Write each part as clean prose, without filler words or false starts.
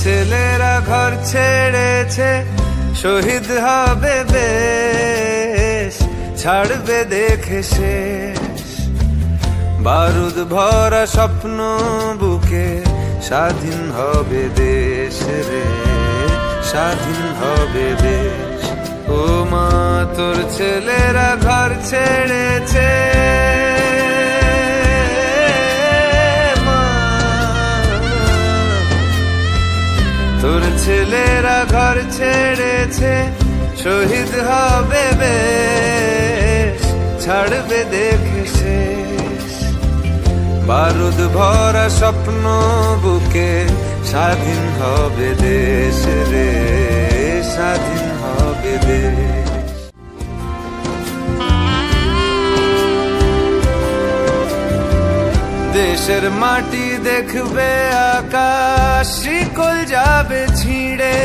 ছেলেরা ঘর ছেড়েছে, শহীদ হবে বেশ, ছাড়বে দেখে শেষ। বারুদ ভরা স্বপ্ন বুকে, স্বাধীন হবে দেশ রে, স্বাধীন হবে দেশ। ও মা তোর ছেলেরা ঘর ছেড়েছে, তোর ছেলেরা ঘর ছেড়েছে, শহীদ হবে বেশ, ছাড়বে দেখে শেষ। বারুদ ভরা স্বপ্ন বুকে, স্বাধীন হবে দেশ রে, স্বাধীন হবে দেশ। দেশের মাটি দেখবে আকাশ, শিকল যাবে ছিঁড়ে।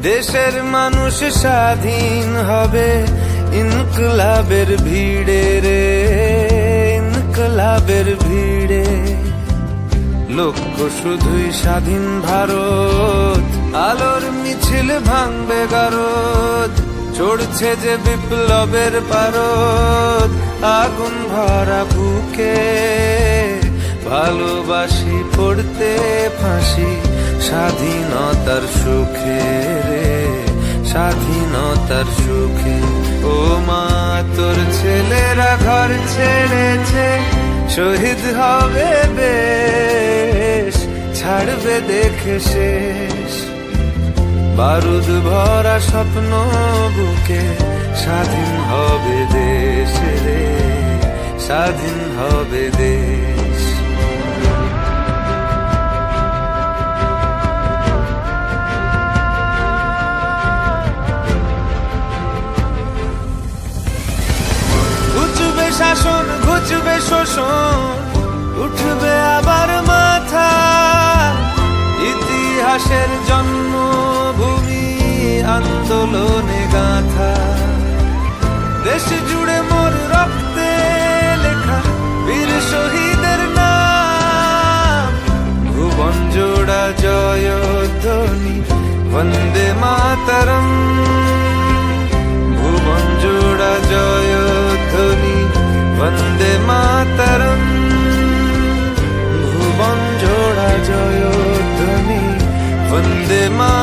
দেশের মানুষ স্বাধীন হবে ইনকলাবের ভিড়ে রে, ইনকলাবের ভিড়ে। লক্ষ্য শুধুই স্বাধীন ভারত, আলোর মিছিল ভাঙবে গারদ। চড়ছে যে বিপ্লবের পারদ, আগুন ভরা বুকে, ভালোবাসি পড়তে ফাঁসি, স্বাধীনতার সুখে রে, স্বাধীনতার সুখে। ও মা তোর ছেলেরা ঘর ছেড়েছে, শহীদ হবে বেশ, ছাড়বে দেখে শেষ। বারুদ ভরা স্বপ্ন বুকে, স্বাধীন হবে দেশ রে, স্বাধীন হবে দেশ। ঘুচবে শাসন, ঘুচবে শোষণ, উঠবে আবার মাথা। ইতিহাসের জন্মভূমি, আন্দোলনে গাথা। দেশ জুড়ে মোর রক্তে লেখা বীর শহীদের নাম। ভুবন জোড়া জয়ধ্বনি, বন্দে মাতরম। ভুবন জোড়া জয়ধ্বনি, বন্দে মাতরম। ভুবন জোড়া জয়ধ্বনি, বন্দে মাতরম।